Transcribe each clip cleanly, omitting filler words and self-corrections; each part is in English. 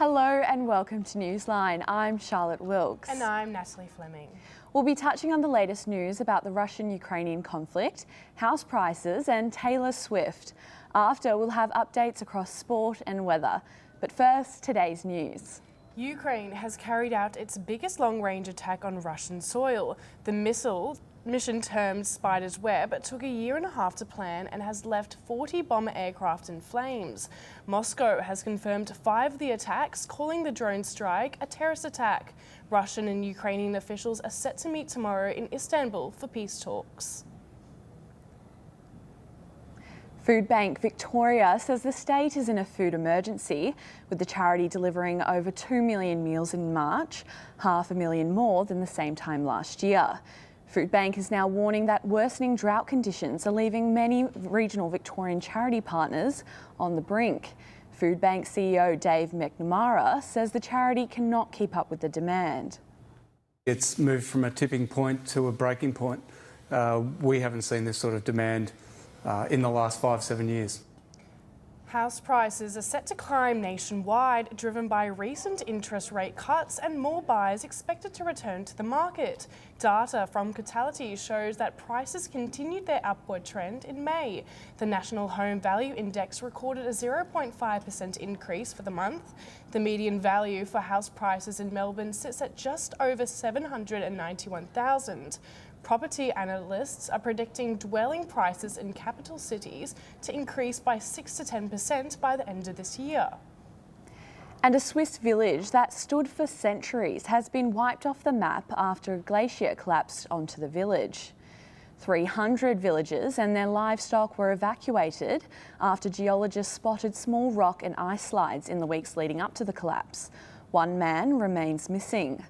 Hello and welcome to Newsline. I'm Charlotte Wilkes. And I'm Natalie Fleming. We'll be touching on the latest news about the Russian-Ukrainian conflict, house prices and Taylor Swift. After, we'll have updates across sport and weather. But first, today's news. Ukraine has carried out its biggest long-range attack on Russian soil. The mission termed Spider's Web took a year and a half to plan and has left 40 bomber aircraft in flames. Moscow has confirmed 5 of the attacks, calling the drone strike a terrorist attack. Russian and Ukrainian officials are set to meet tomorrow in Istanbul for peace talks. Food Bank Victoria says the state is in a food emergency, with the charity delivering over 2 million meals in March, 500,000 more than the same time last year. Food Bank is now warning that worsening drought conditions are leaving many regional Victorian charity partners on the brink. Food Bank CEO Dave McNamara says the charity cannot keep up with the demand. It's moved from a tipping point to a breaking point. We haven't seen this sort of demand in the last 5-7 years. House prices are set to climb nationwide, driven by recent interest rate cuts and more buyers expected to return to the market. Data from Catality shows that prices continued their upward trend in May. The National Home Value Index recorded a 0.5% increase for the month. The median value for house prices in Melbourne sits at just over $791,000. Property analysts are predicting dwelling prices in capital cities to increase by 6 to 10% by the end of this year. And a Swiss village that stood for centuries has been wiped off the map after a glacier collapsed onto the village. 300 villagers and their livestock were evacuated after geologists spotted small rock and ice slides in the weeks leading up to the collapse. One man remains missing.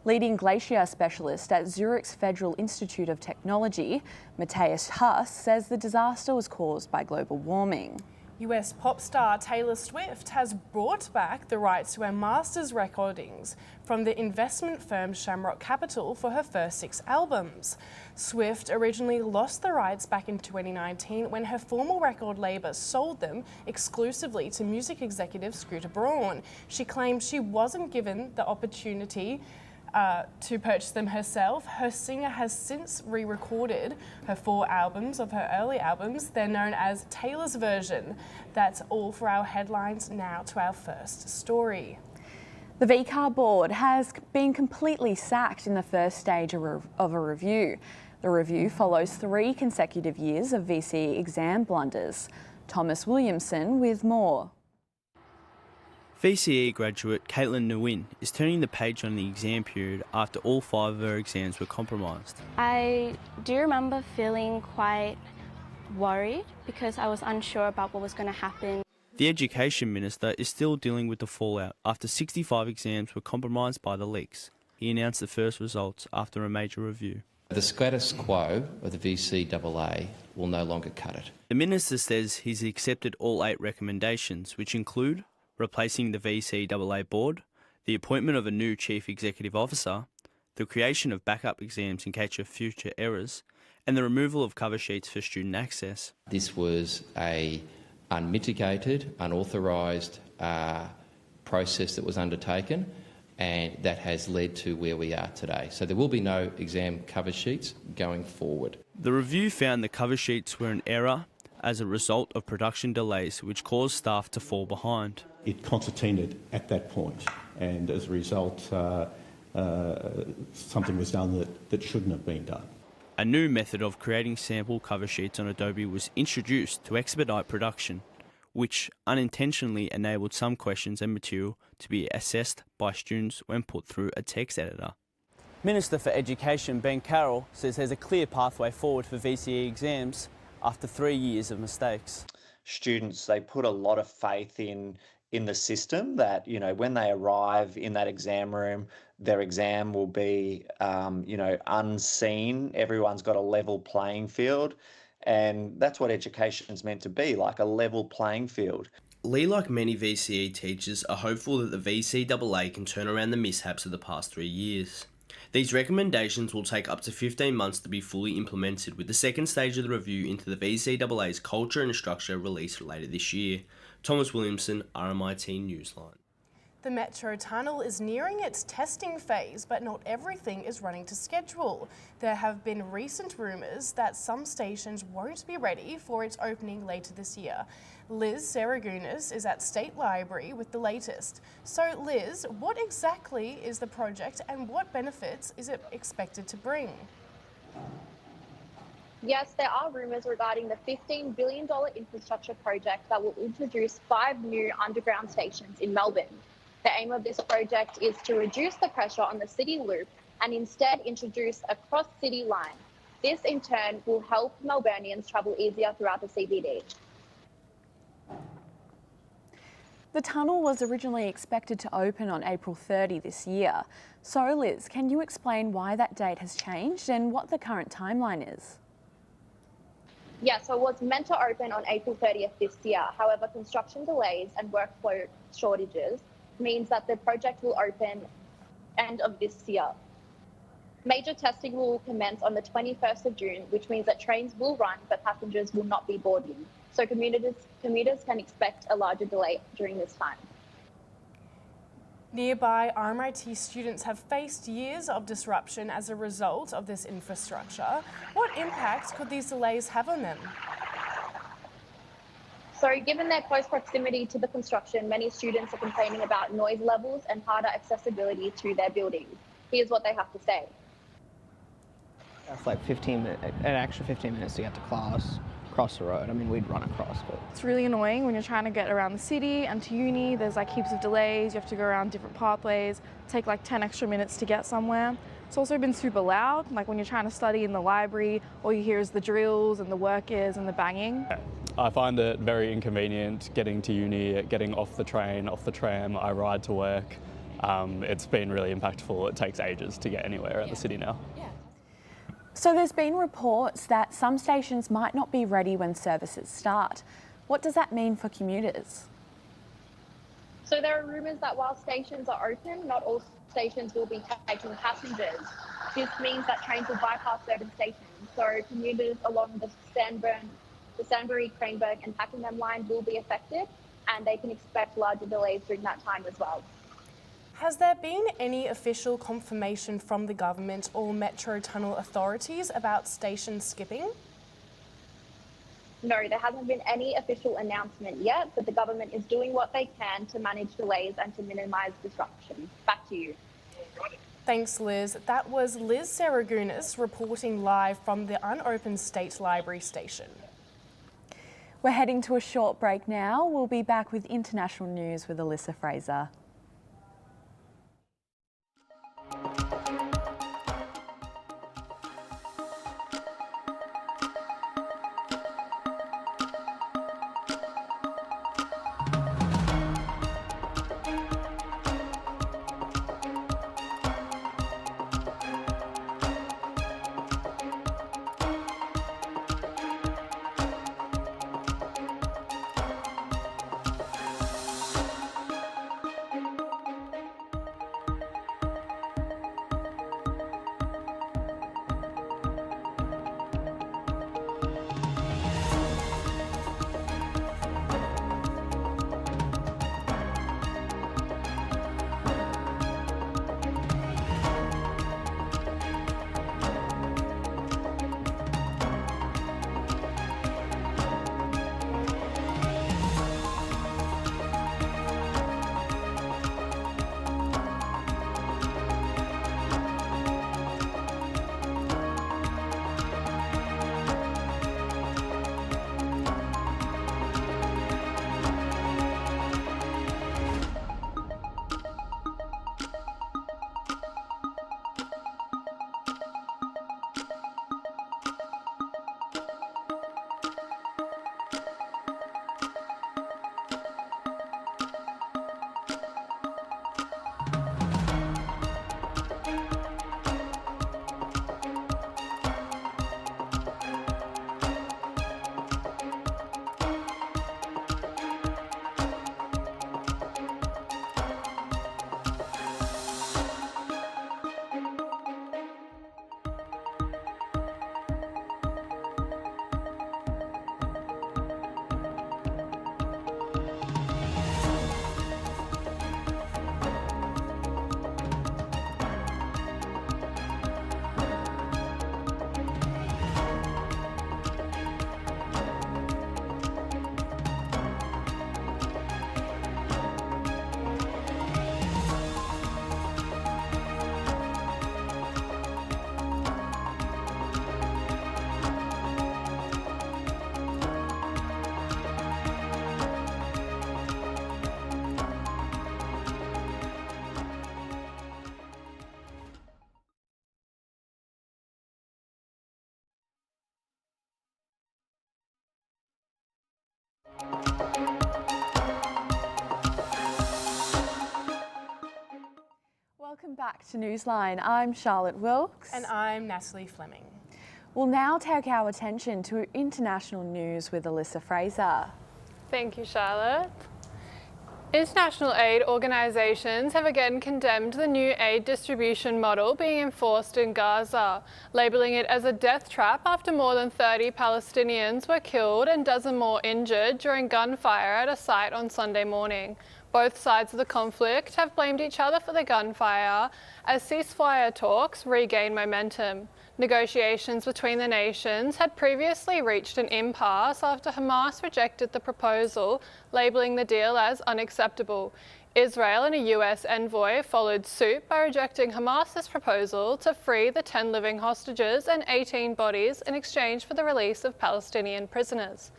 Leading glacier specialist at Zurich's Federal Institute of Technology, Matthias Huss, says the disaster was caused by global warming. US pop star Taylor Swift has brought back the rights to her master's recordings from the investment firm Shamrock Capital for her first 6 albums. Swift originally lost the rights back in 2019 when her former record label sold them exclusively to music executive Scooter Braun. She claimed she wasn't given the opportunity to purchase them herself. Her singer has since re-recorded her 4 albums of her early albums. They're known as Taylor's Version. That's all for our headlines. Now to our first story. The VCAR board has been completely sacked in the first stage of a review. The review follows 3 consecutive years of VCE exam blunders. Thomas Williamson with more. VCE graduate Caitlin Nguyen is turning the page on the exam period after all 5 of her exams were compromised. I do remember feeling quite worried because I was unsure about what was going to happen. The Education Minister is still dealing with the fallout after 65 exams were compromised by the leaks. He announced the first results after a major review. The status quo of the VCAA will no longer cut it. The Minister says he's accepted all 8 recommendations, which include replacing the VCAA board, the appointment of a new Chief Executive Officer, the creation of backup exams in case of future errors, and the removal of cover sheets for student access. This was a unmitigated, unauthorised process that was undertaken, and that has led to where we are today. So there will be no exam cover sheets going forward. The review found the cover sheets were an error as a result of production delays which caused staff to fall behind. It concertinaed at that point, and as a result something was done that shouldn't have been done. A new method of creating sample cover sheets on Adobe was introduced to expedite production, which unintentionally enabled some questions and material to be assessed by students when put through a text editor. Minister for Education Ben Carroll says there's a clear pathway forward for VCE exams after 3 years of mistakes. Students, they put a lot of faith in the system that, when they arrive in that exam room, their exam will be, unseen. Everyone's got a level playing field. And that's what education's meant to be, like a level playing field. Lee, like many VCE teachers, are hopeful that the VCAA can turn around the mishaps of the past 3 years. These recommendations will take up to 15 months to be fully implemented, with the second stage of the review into the VCAA's culture and structure released later this year. Thomas Williamson, RMIT Newsline. The Metro Tunnel is nearing its testing phase, but not everything is running to schedule. There have been recent rumours that some stations won't be ready for its opening later this year. Liz Saragunas is at State Library with the latest. So Liz, what exactly is the project and what benefits is it expected to bring? Yes, there are rumours regarding the $15 billion infrastructure project that will introduce 5 new underground stations in Melbourne. The aim of this project is to reduce the pressure on the city loop and instead introduce a cross-city line. This in turn will help Melburnians travel easier throughout the CBD. The tunnel was originally expected to open on April 30 this year. So Liz, can you explain why that date has changed and what the current timeline is? Yeah, so it was meant to open on April 30th this year. However, construction delays and workflow shortages means that the project will open end of this year. Major testing will commence on the 21st of June, which means that trains will run, but passengers will not be boarding. So commuters can expect a larger delay during this time. Nearby RMIT students have faced years of disruption as a result of this infrastructure. What impact could these delays have on them? So given their close proximity to the construction, many students are complaining about noise levels and harder accessibility to their buildings. Here's what they have to say. That's like an extra 15 minutes to get to class, across the road. I mean, we'd run across, but... It's really annoying when you're trying to get around the city and to uni. There's like heaps of delays. You have to go around different pathways, take like 10 extra minutes to get somewhere. It's also been super loud, like when you're trying to study in the library, all you hear is the drills and the workers and the banging. I find it very inconvenient getting to uni, getting off the train, off the tram. I ride to work. It's been really impactful. It takes ages to get anywhere at the city now. So there's been reports that some stations might not be ready when services start. What does that mean for commuters? So there are rumours that while stations are open, not all stations will be taking passengers. This means that trains will bypass certain stations. So commuters along the Stanbury, Cranberg and Pakenham line will be affected, and they can expect larger delays during that time as well. Has there been any official confirmation from the government or Metro Tunnel authorities about station skipping? No, there hasn't been any official announcement yet, but the government is doing what they can to manage delays and to minimise disruption. Back to you. Thanks, Liz. That was Liz Saragunas reporting live from the unopened State Library station. We're heading to a short break now. We'll be back with international news with Alyssa Fraser. Welcome back to Newsline. I'm Charlotte Wilkes. And I'm Natalie Fleming. We'll now take our attention to international news with Alyssa Fraser. Thank you, Charlotte. International aid organisations have again condemned the new aid distribution model being enforced in Gaza, labelling it as a death trap after more than 30 Palestinians were killed and a dozen more injured during gunfire at a site on Sunday morning. Both sides of the conflict have blamed each other for the gunfire as ceasefire talks regain momentum. Negotiations between the nations had previously reached an impasse after Hamas rejected the proposal, labelling the deal as unacceptable. Israel and a US envoy followed suit by rejecting Hamas's proposal to free the 10 living hostages and 18 bodies in exchange for the release of Palestinian prisoners.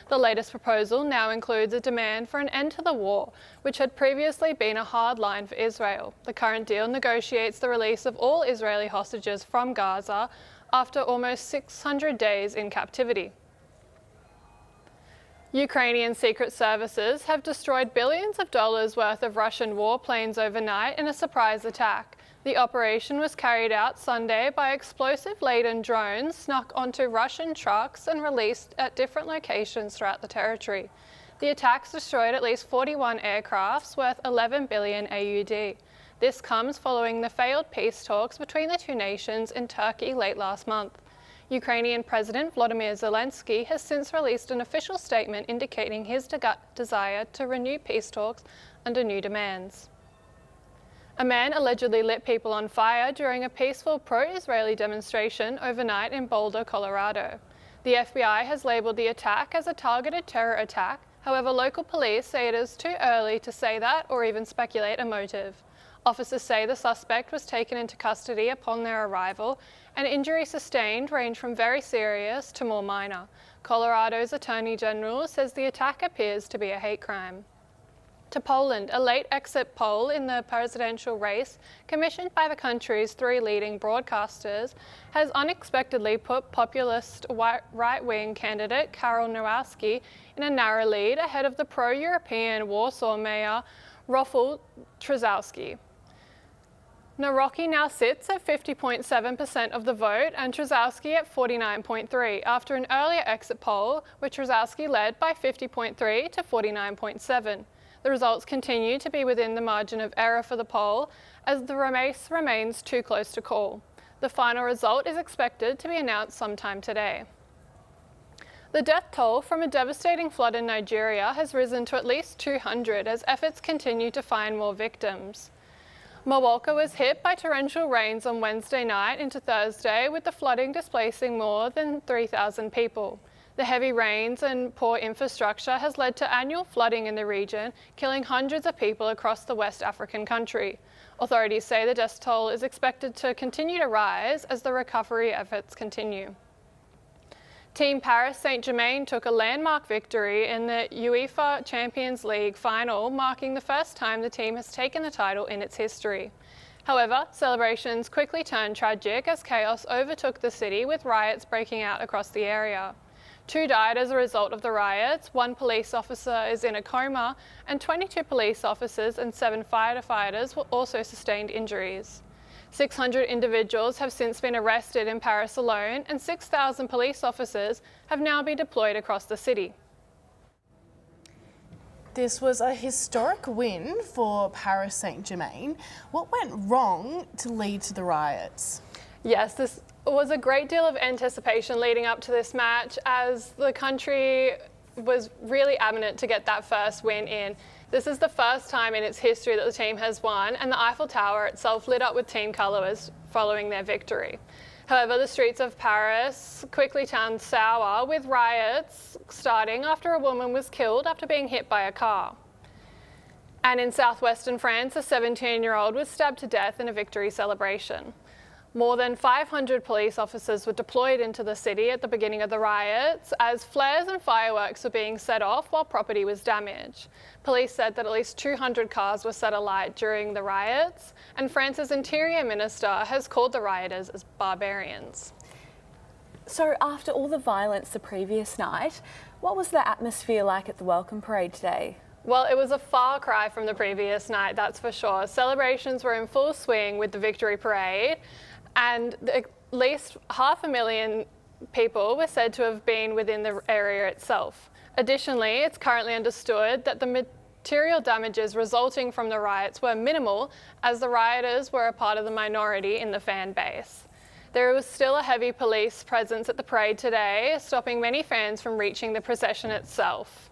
The latest proposal now includes a demand for an end to the war, which had previously been a hard line for Israel. The current deal negotiates the release of all Israeli hostages from Gaza after almost 600 days in captivity. Ukrainian secret services have destroyed billions of dollars worth of Russian warplanes overnight in a surprise attack. The operation was carried out Sunday by explosive-laden drones snuck onto Russian trucks and released at different locations throughout the territory. The attacks destroyed at least 41 aircrafts worth 11 billion AUD. This comes following the failed peace talks between the two nations in Turkey late last month. Ukrainian President Volodymyr Zelensky has since released an official statement indicating his desire to renew peace talks under new demands. A man allegedly lit people on fire during a peaceful pro-Israeli demonstration overnight in Boulder, Colorado. The FBI has labelled the attack as a targeted terror attack. However, local police say it is too early to say that or even speculate a motive. Officers say the suspect was taken into custody upon their arrival, and injuries sustained range from very serious to more minor. Colorado's Attorney General says the attack appears to be a hate crime. To Poland, a late exit poll in the presidential race, commissioned by the country's three leading broadcasters, has unexpectedly put populist right-wing candidate Karol Nawrocki in a narrow lead ahead of the pro-European Warsaw mayor Rafał Trzaskowski. Nawrocki now sits at 50.7% of the vote and Trzaskowski at 49.3% after an earlier exit poll where Trzaskowski led by 50.3% to 49.7%. The results continue to be within the margin of error for the poll as the race remains too close to call. The final result is expected to be announced sometime today. The death toll from a devastating flood in Nigeria has risen to at least 200 as efforts continue to find more victims. Milwaukee was hit by torrential rains on Wednesday night into Thursday, with the flooding displacing more than 3,000 people. The heavy rains and poor infrastructure has led to annual flooding in the region, killing hundreds of people across the West African country. Authorities say the death toll is expected to continue to rise as the recovery efforts continue. Team Paris Saint-Germain took a landmark victory in the UEFA Champions League final, marking the first time the team has taken the title in its history. However, celebrations quickly turned tragic as chaos overtook the city, with riots breaking out across the area. 2 died as a result of the riots, 1 police officer is in a coma, and 22 police officers and 7 firefighters were also sustained injuries. 600 individuals have since been arrested in Paris alone, and 6,000 police officers have now been deployed across the city. This was a historic win for Paris Saint-Germain. What went wrong to lead to the riots? Yes, this was a great deal of anticipation leading up to this match as the country was really adamant to get that first win in. This is the first time in its history that the team has won, and the Eiffel Tower itself lit up with team colours following their victory. However, the streets of Paris quickly turned sour, with riots starting after a woman was killed after being hit by a car. And in southwestern France, a 17-year-old was stabbed to death in a victory celebration. More than 500 police officers were deployed into the city at the beginning of the riots as flares and fireworks were being set off while property was damaged. Police said that at least 200 cars were set alight during the riots, and France's Interior Minister has called the rioters as barbarians. So after all the violence the previous night, what was the atmosphere like at the welcome parade today? Well, it was a far cry from the previous night, that's for sure. Celebrations were in full swing with the Victory Parade, and at least 500,000 people were said to have been within the area itself. Additionally, it's currently understood that the material damages resulting from the riots were minimal, as the rioters were a part of the minority in the fan base. There was still a heavy police presence at the parade today, stopping many fans from reaching the procession itself.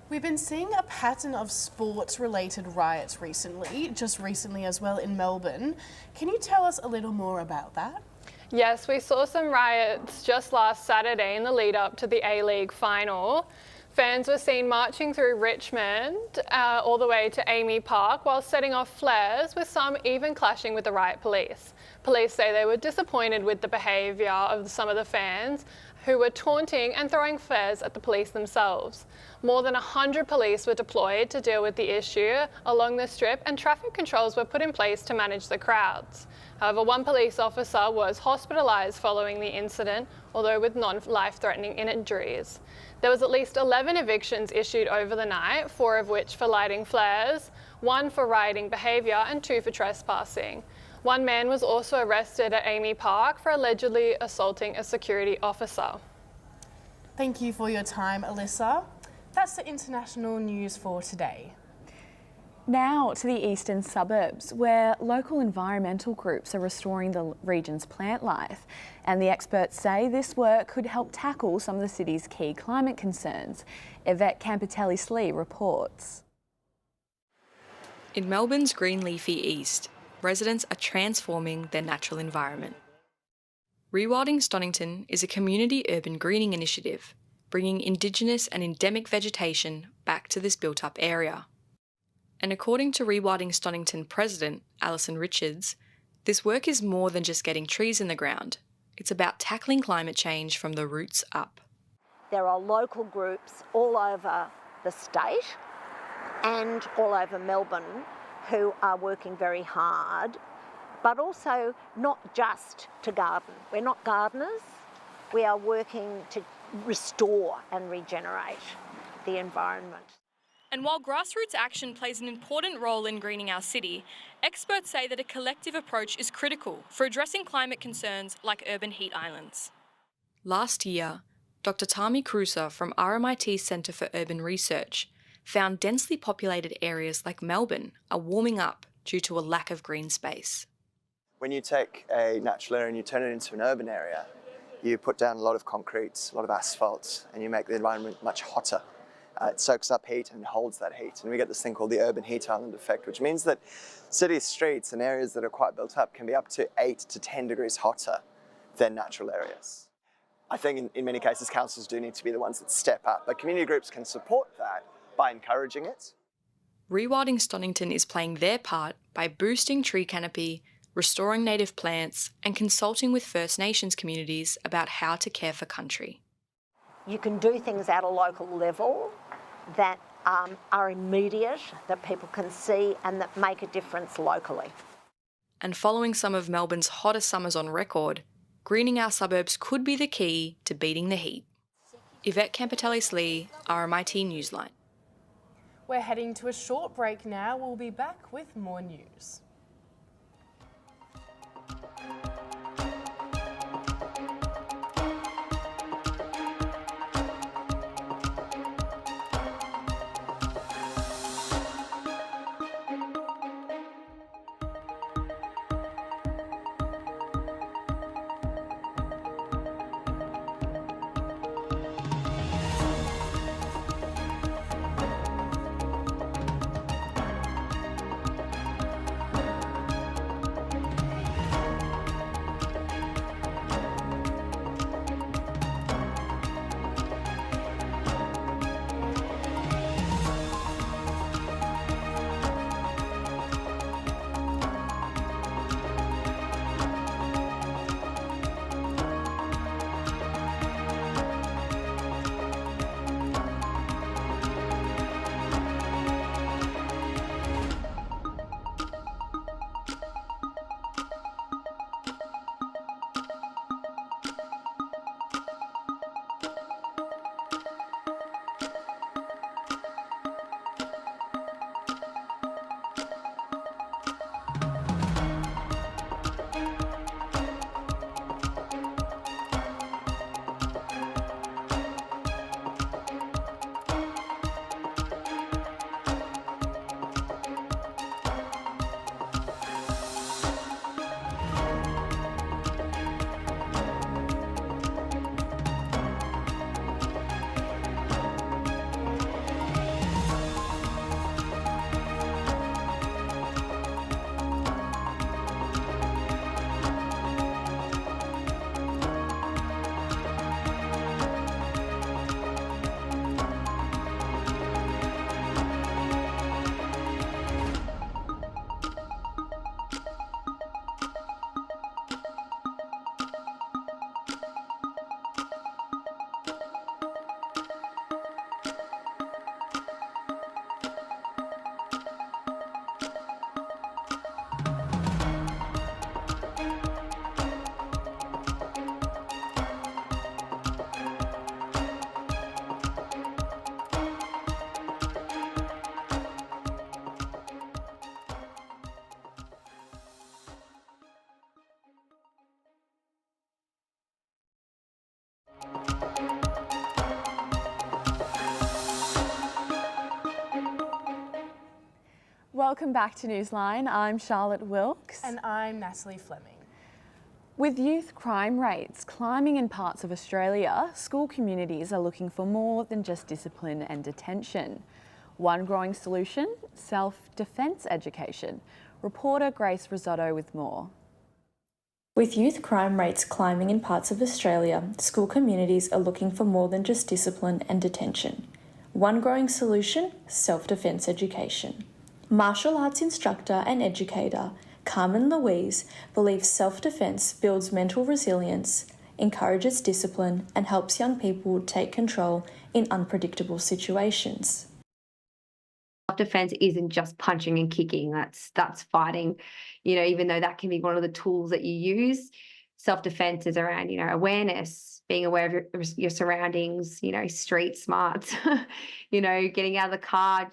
We've been seeing a pattern of sports-related riots recently, just recently as well in Melbourne. Can you tell us a little more about that? Yes, we saw some riots just last Saturday in the lead up to the A-League final. Fans were seen marching through Richmond all the way to Amy Park while setting off flares, with some even clashing with the riot police. Police say they were disappointed with the behaviour of some of the fans, who were taunting and throwing flares at the police themselves. More than 100 police were deployed to deal with the issue along the strip, and traffic controls were put in place to manage the crowds. However, one police officer was hospitalised following the incident, although with non-life-threatening injuries. There was at least 11 evictions issued over the night, 4 of which for lighting flares, 1 for rioting behaviour and 2 for trespassing. One man was also arrested at Amy Park for allegedly assaulting a security officer. Thank you for your time, Alyssa. That's the international news for today. Now to the eastern suburbs, where local environmental groups are restoring the region's plant life. And the experts say this work could help tackle some of the city's key climate concerns. Yvette Campitelli-Slee reports. In Melbourne's green leafy east, residents are transforming their natural environment. Rewilding Stonington is a community urban greening initiative, bringing Indigenous and endemic vegetation back to this built-up area. And according to Rewilding Stonington President Alison Richards, this work is more than just getting trees in the ground. It's about tackling climate change from the roots up. There are local groups all over the state and all over Melbourne who are working very hard, but also not just to garden. We're not gardeners. We are working to restore and regenerate the environment. And while grassroots action plays an important role in greening our city, experts say that a collective approach is critical for addressing climate concerns like urban heat islands. Last year, Dr. Tami Cruiser from RMIT Centre for Urban Research found densely populated areas like Melbourne are warming up due to a lack of green space. When you take a natural area and you turn it into an urban area, you put down a lot of concrete, a lot of asphalt, and you make the environment much hotter. It soaks up heat and holds that heat. And we get this thing called the urban heat island effect, which means that city streets and areas that are quite built up can be up to 8 to 10 degrees hotter than natural areas. I think in many cases, councils do need to be the ones that step up, but community groups can support that by encouraging it. Rewilding Stonington is playing their part by boosting tree canopy, restoring native plants, and consulting with First Nations communities about how to care for country. You can do things at a local level that are immediate, that people can see and that make a difference locally. And following some of Melbourne's hottest summers on record, greening our suburbs could be the key to beating the heat. Yvette Campitelli-Slee, RMIT Newsline. We're heading to a short break now. We'll be back with more news. Welcome back to Newsline. I'm Charlotte Wilkes. And I'm Natalie Fleming. With youth crime rates climbing in parts of Australia, school communities are looking for more than just discipline and detention. One growing solution, self-defence education. Reporter Grace Risotto with more. With youth crime rates climbing in parts of Australia, school communities are looking for more than just discipline and detention. One growing solution, self-defence education. Martial arts instructor and educator Carmen Louise believes self-defence builds mental resilience, encourages discipline, and helps young people take control in unpredictable situations. Self-defense isn't just punching and kicking, that's fighting, even though that can be one of the tools that you use. Self-defense is around, awareness, being aware of your surroundings, street smarts, getting out of the car,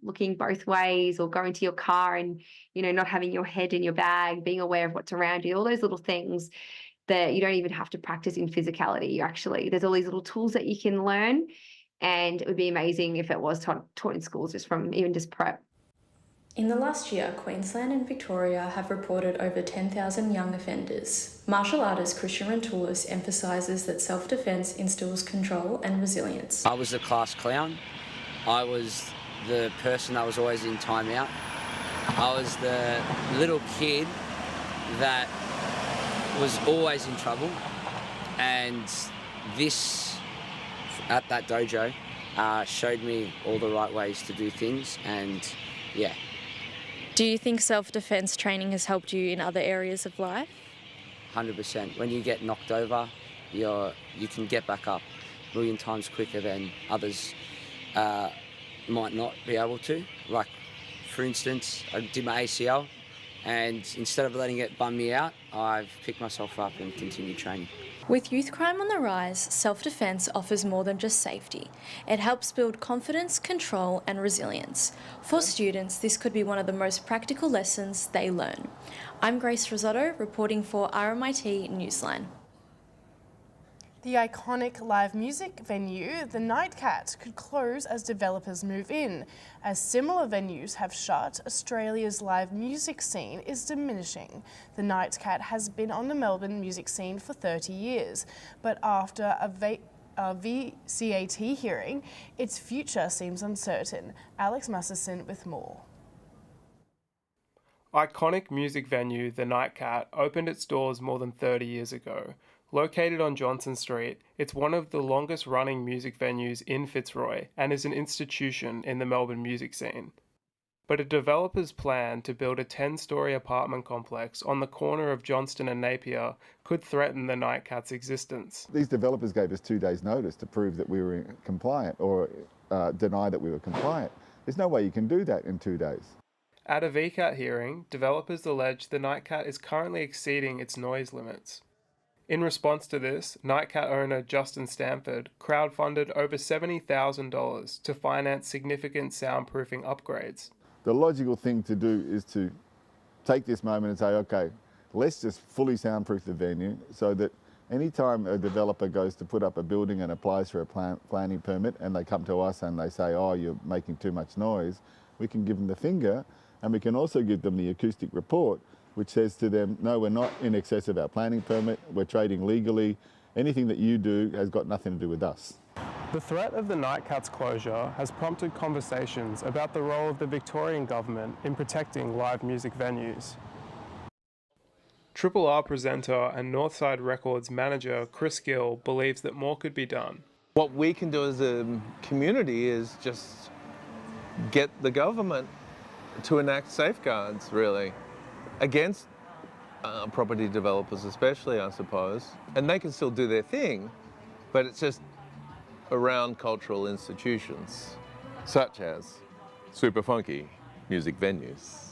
looking both ways, or going to your car and, not having your head in your bag, being aware of what's around you, all those little things that you don't even have to practice in physicality. There's all these little tools that you can learn, and it would be amazing if it was taught in schools just prep. In the last year, Queensland and Victoria have reported over 10,000 young offenders. Martial artist Christian Rentoulis emphasises that self-defence instills control and resilience. I was the class clown. I was the person that was always in timeout. I was the little kid that was always in trouble, and this, at that dojo, showed me all the right ways to do things, and yeah. Do you think self-defence training has helped you in other areas of life? 100%. When you get knocked over, you can get back up a million times quicker than others might not be able to. Like, for instance, I did my ACL, and instead of letting it bum me out, I've picked myself up and continued training. With youth crime on the rise, self-defence offers more than just safety. It helps build confidence, control and resilience. For students, this could be one of the most practical lessons they learn. I'm Grace Risotto, reporting for RMIT Newsline. The iconic live music venue, the Nightcat, could close as developers move in. As similar venues have shut, Australia's live music scene is diminishing. The Nightcat has been on the Melbourne music scene for 30 years, but after a VCAT hearing, its future seems uncertain. Alex Masterson with more. Iconic music venue, the Nightcat, opened its doors more than 30 years ago. Located on Johnson Street, it's one of the longest running music venues in Fitzroy and is an institution in the Melbourne music scene. But a developer's plan to build a 10-storey apartment complex on the corner of Johnston and Napier could threaten the Nightcat's existence. These developers gave us 2 days' notice to prove that we were compliant or deny that we were compliant. There's no way you can do that in 2 days. At a VCAT hearing, developers allege the Nightcat is currently exceeding its noise limits. In response to this, Nightcat owner Justin Stanford crowdfunded over $70,000 to finance significant soundproofing upgrades. The logical thing to do is to take this moment and say, okay, let's just fully soundproof the venue so that anytime a developer goes to put up a building and applies for a planning permit and they come to us and they say, oh, you're making too much noise, we can give them the finger, and we can also give them the acoustic report, which says to them, no, we're not in excess of our planning permit, we're trading legally, anything that you do has got nothing to do with us. The threat of the Nightcat's closure has prompted conversations about the role of the Victorian government in protecting live music venues. Triple R presenter and Northside Records manager Chris Gill believes that more could be done. What we can do as a community is just get the government to enact safeguards, really, against property developers especially, I suppose. And they can still do their thing, but it's just around cultural institutions, such as super funky music venues.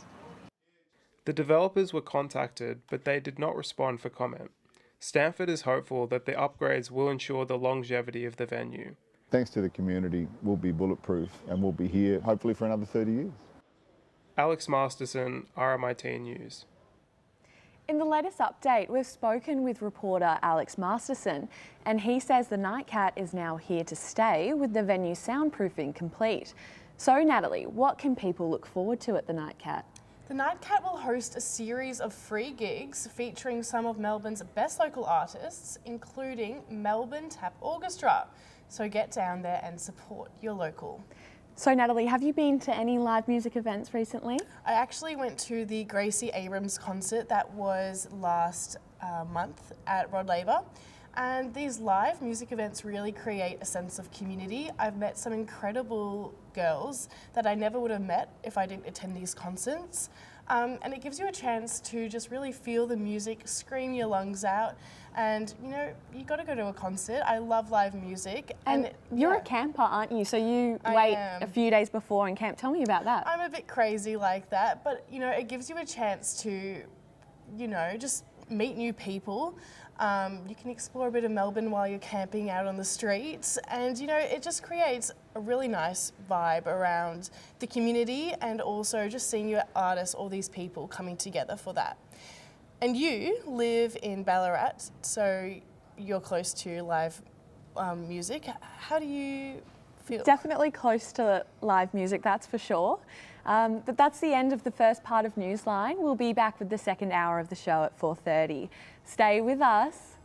The developers were contacted, but they did not respond for comment. Stanford is hopeful that the upgrades will ensure the longevity of the venue. Thanks to the community, we'll be bulletproof and we'll be here hopefully for another 30 years. Alex Masterson, RMIT News. In the latest update, we've spoken with reporter Alex Masterson, and he says the Nightcat is now here to stay with the venue soundproofing complete. So Natalie, what can people look forward to at the Nightcat? The Nightcat will host a series of free gigs featuring some of Melbourne's best local artists, including Melbourne Tap Orchestra. So get down there and support your local. So Natalie, have you been to any live music events recently? I actually went to the Gracie Abrams concert that was last month at Rod Laver. And these live music events really create a sense of community. I've met some incredible girls that I never would have met if I didn't attend these concerts. And it gives you a chance to just really feel the music, scream your lungs out. And, you know, you got to go to a concert. I love live music. And you're a camper, aren't you? So you wait a few days before and camp. Tell me about that. I'm a bit crazy like that. But, you know, it gives you a chance to, you know, just meet new people. You can explore a bit of Melbourne while you're camping out on the streets, and you know, it just creates a really nice vibe around the community, and also just seeing your artists, all these people coming together for that. And you live in Ballarat, so you're close to live music. How do you feel? Definitely close to live music, that's for sure. But that's the end of the first part of Newsline. We'll be back with the second hour of the show at 4:30. Stay with us.